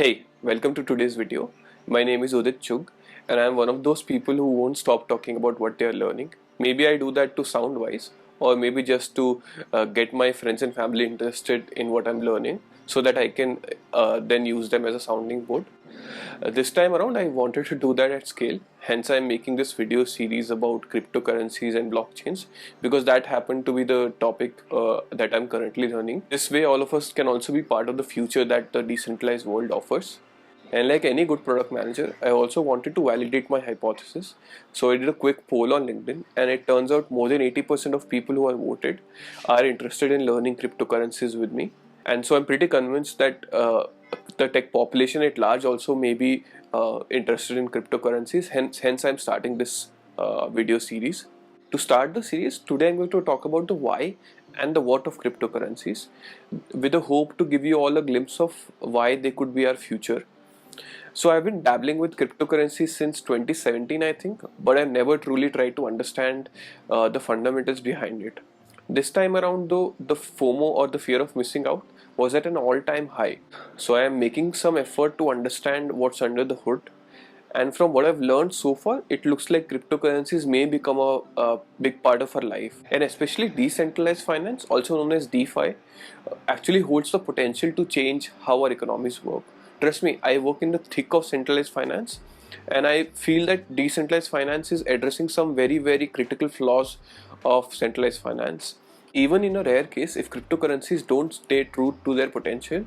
Hey, welcome to today's video. My name is Udit Chug and I am one of those people who won't stop talking about what they are learning. Maybe I do that to sound wise, or maybe just to get my friends and family interested in what I'm learning so that I can then use them as a sounding board. This time around, I wanted to do that at scale. Hence, I'm making this video series about cryptocurrencies and blockchains because that happened to be the topic that I'm currently learning. This way, all of us can also be part of the future that the decentralized world offers. And like any good product manager, I also wanted to validate my hypothesis. So I did a quick poll on LinkedIn, and it turns out more than 80% of people who are voted are interested in learning cryptocurrencies with me. And so I'm pretty convinced that the tech population at large also may be interested in cryptocurrencies. Hence I'm starting this video series. To start the series, today I'm going to talk about the why and the what of cryptocurrencies, with a hope to give you all a glimpse of why they could be our future. So I've been dabbling with cryptocurrencies since 2017, I think, but I've never truly tried to understand the fundamentals behind it. This time around, though, the FOMO, or the fear of missing out, was at an all-time high. So I am making some effort to understand what's under the hood. And from what I've learned so far, it looks like cryptocurrencies may become a big part of our life. And especially decentralized finance, also known as DeFi, actually holds the potential to change how our economies work. Trust me, I work in the thick of centralized finance, and I feel that decentralized finance is addressing some very, very critical flaws of centralized finance. Even in a rare case, if cryptocurrencies don't stay true to their potential,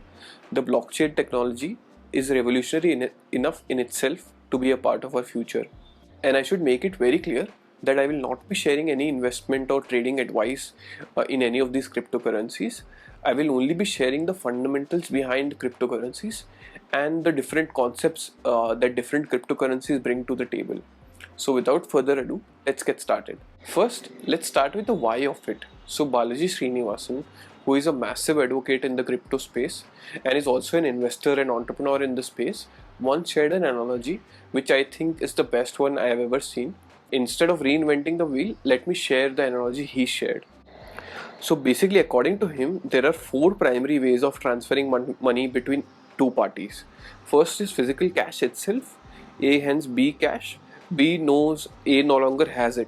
the blockchain technology is revolutionary enough in itself to be a part of our future. And I should make it very clear that I will not be sharing any investment or trading advice in any of these cryptocurrencies. I will only be sharing the fundamentals behind cryptocurrencies and the different concepts that different cryptocurrencies bring to the table. So without further ado, let's get started. First, let's start with the why of it. So Balaji Srinivasan, who is a massive advocate in the crypto space and is also an investor and entrepreneur in the space, once shared an analogy which I think is the best one I have ever seen. Instead of reinventing the wheel, let me share the analogy he shared. So basically, according to him, there are four primary ways of transferring money between two parties. First is physical cash itself. A hands B cash. B knows A no longer has it,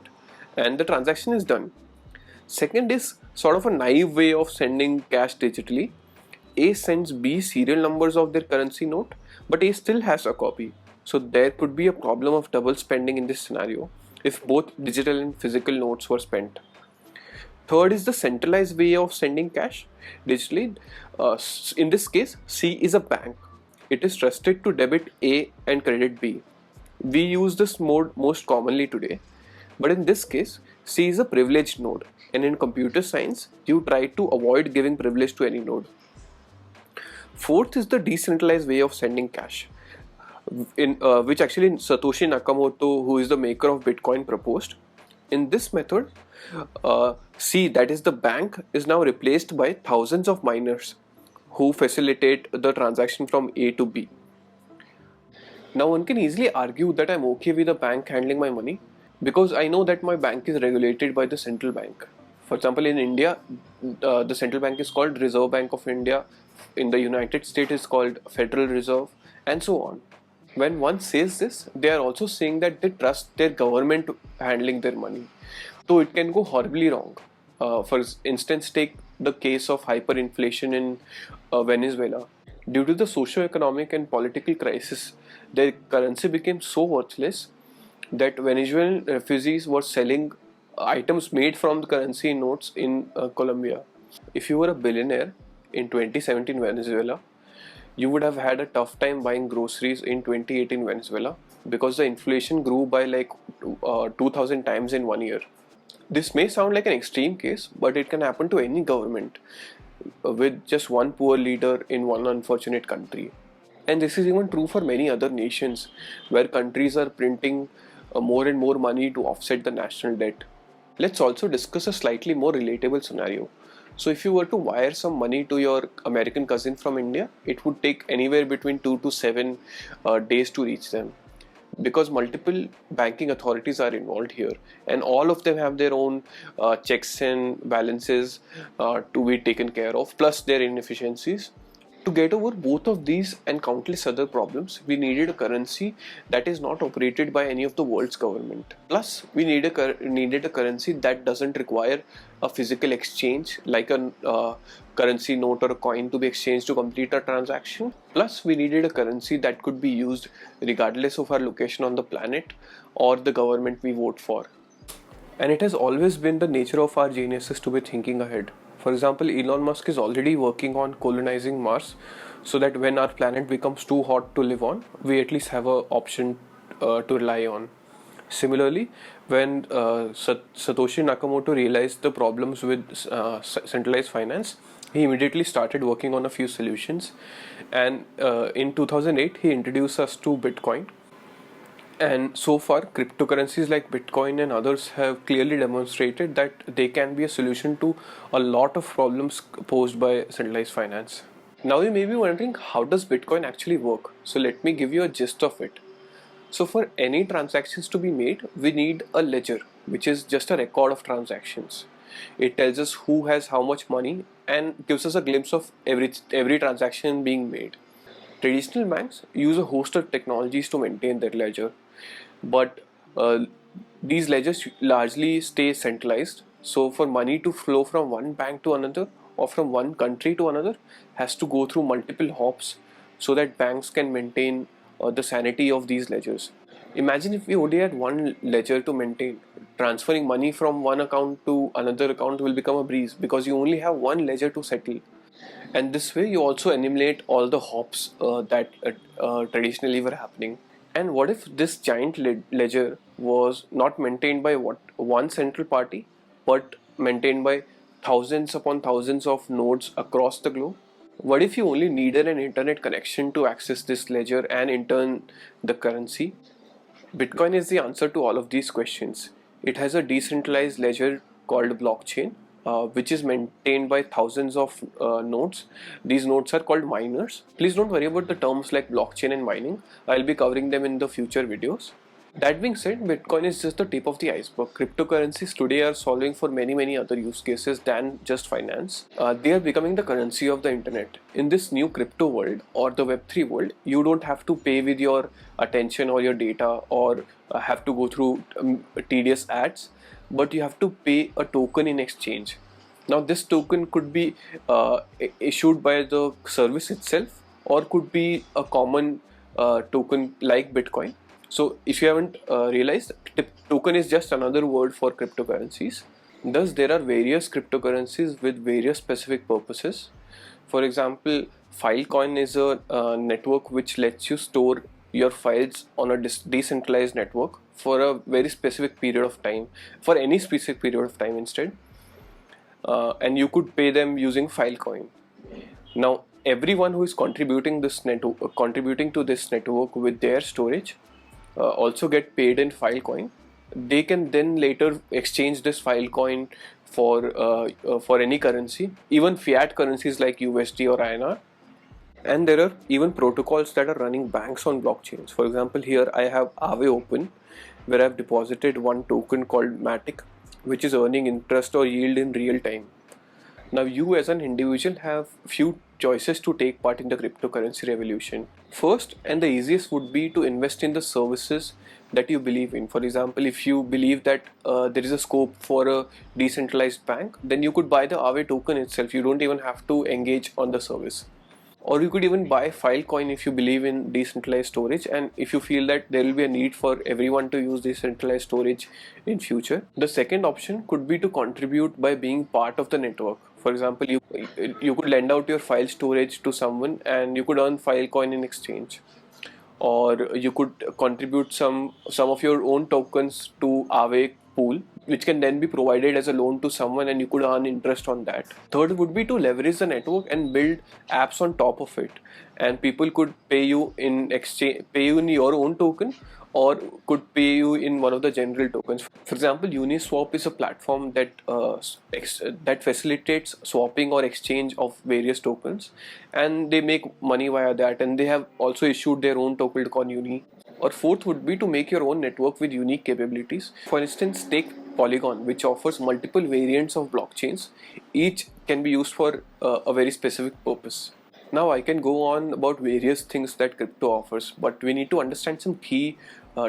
and the transaction is done. Second is sort of a naive way of sending cash digitally. A sends B serial numbers of their currency note, but A still has a copy. So there could be a problem of double spending in this scenario if both digital and physical notes were spent. Third is the centralized way of sending cash digitally. In this case, C is a bank. It is trusted to debit A and credit B. We use this mode most commonly today, but in this case, C is a privileged node, and in computer science, you try to avoid giving privilege to any node. Fourth is the decentralized way of sending cash, in which actually Satoshi Nakamoto, who is the maker of Bitcoin, proposed. In this method, C, that is the bank, is now replaced by thousands of miners who facilitate the transaction from A to B. Now one can easily argue that I'm okay with a bank handling my money because I know that my bank is regulated by the central bank. For example, in India, the central bank is called Reserve Bank of India. In the United States, it's called Federal Reserve, and so on. When one says this, they are also saying that they trust their government handling their money. So it can go horribly wrong. For instance, take the case of hyperinflation in Venezuela. Due to the socio-economic and political crisis, their currency became so worthless that Venezuelan refugees were selling items made from the currency notes in Colombia. If you were a billionaire in 2017 Venezuela, you would have had a tough time buying groceries in 2018 Venezuela because the inflation grew by like 2000 times in 1 year. This may sound like an extreme case, but it can happen to any government with just one poor leader in one unfortunate country. And this is even true for many other nations where countries are printing more and more money to offset the national debt. Let's also discuss a slightly more relatable scenario. So if you were to wire some money to your American cousin from India, it would take anywhere between 2 to 7 days to reach them, because multiple banking authorities are involved here and all of them have their own checks and balances to be taken care of, plus their inefficiencies. To get over both of these and countless other problems, we needed a currency that is not operated by any of the world's government. Plus, we needed a currency that doesn't require a physical exchange like a currency note or a coin to be exchanged to complete a transaction. Plus, we needed a currency that could be used regardless of our location on the planet or the government we vote for. And it has always been the nature of our geniuses to be thinking ahead. For example, Elon Musk is already working on colonizing Mars so that when our planet becomes too hot to live on, we at least have an option to rely on. Similarly, when Satoshi Nakamoto realized the problems with centralized finance, he immediately started working on a few solutions. And in 2008, he introduced us to Bitcoin. And so far, cryptocurrencies like Bitcoin and others have clearly demonstrated that they can be a solution to a lot of problems posed by centralized finance. Now you may be wondering, how does Bitcoin actually work? So let me give you a gist of it. So for any transactions to be made, we need a ledger, which is just a record of transactions. It tells us who has how much money and gives us a glimpse of every transaction being made. Traditional banks use a host of technologies to maintain their ledger, but these ledgers largely stay centralized. So for money to flow from one bank to another or from one country to another has to go through multiple hops so that banks can maintain the sanity of these ledgers. Imagine if we only had one ledger to maintain. Transferring money from one account to another account will become a breeze because you only have one ledger to settle. And this way you also eliminate all the hops that traditionally were happening. And what if this giant ledger was not maintained by one central party, but maintained by thousands upon thousands of nodes across the globe? What if you only needed an internet connection to access this ledger and in turn the currency? Bitcoin is the answer to all of these questions. It has a decentralized ledger called blockchain, which is maintained by thousands of nodes. These nodes are called miners. Please don't worry about the terms like blockchain and mining. I'll be covering them in the future videos. That being said, Bitcoin is just the tip of the iceberg. Cryptocurrencies today are solving for many other use cases than just finance. They are becoming the currency of the internet. In this new crypto world or the Web3 world, you don't have to pay with your attention or your data or have to go through tedious ads, but you have to pay a token in exchange. Now, this token could be issued by the service itself or could be a common token like Bitcoin. So if you haven't realized, token is just another word for cryptocurrencies. Thus, there are various cryptocurrencies with various specific purposes. For example, Filecoin is a network which lets you store your files on a decentralized network for a very specific period of time, for any specific period of time instead. And you could pay them using Filecoin. Now, everyone who is contributing to this network with their storage also get paid in Filecoin. They can then later exchange this Filecoin for any currency, even fiat currencies like USD or INR. And there are even protocols that are running banks on blockchains. For example, here I have Aave Open, where I've deposited one token called Matic, which is earning interest or yield in real time. Now, you as an individual have few choices to take part in the cryptocurrency revolution. First and the easiest would be to invest in the services that you believe in. For example, if you believe that there is a scope for a decentralized bank, then you could buy the Aave token itself. You don't even have to engage on the service. Or you could even buy Filecoin if you believe in decentralized storage and if you feel that there will be a need for everyone to use decentralized storage in future. The second option could be to contribute by being part of the network. For example, you could lend out your file storage to someone and you could earn Filecoin in exchange. Or you could contribute some of your own tokens to Aave pool, which can then be provided as a loan to someone and you could earn interest on that. Third would be to leverage the network and build apps on top of it, and people could pay you in your own token or could pay you in one of the general tokens. For example, Uniswap is a platform that that facilitates swapping or exchange of various tokens, and they make money via that, and they have also issued their own token called Uni. Or fourth would be to make your own network with unique capabilities. For instance, take Polygon, which offers multiple variants of blockchains. Each can be used for a very specific purpose. Now I can go on about various things that crypto offers, but we need to understand some key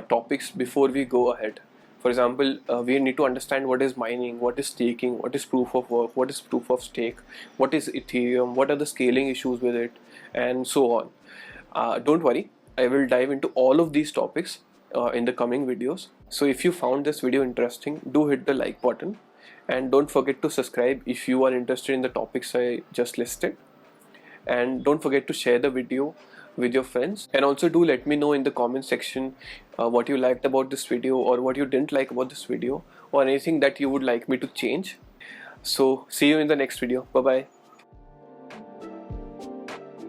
topics before we go ahead. For example, we need to understand what is mining, what is staking, what is proof of work, what is proof of stake, what is Ethereum, what are the scaling issues with it, and so on. Don't worry, I will dive into all of these topics in the coming videos. So if you found this video interesting, do hit the like button, and don't forget to subscribe if you are interested in the topics I just listed. And don't forget to share the video with your friends, and also do let me know in the comment section what you liked about this video or what you didn't like about this video, or anything that you would like me to change. So see you in the next video. Bye bye.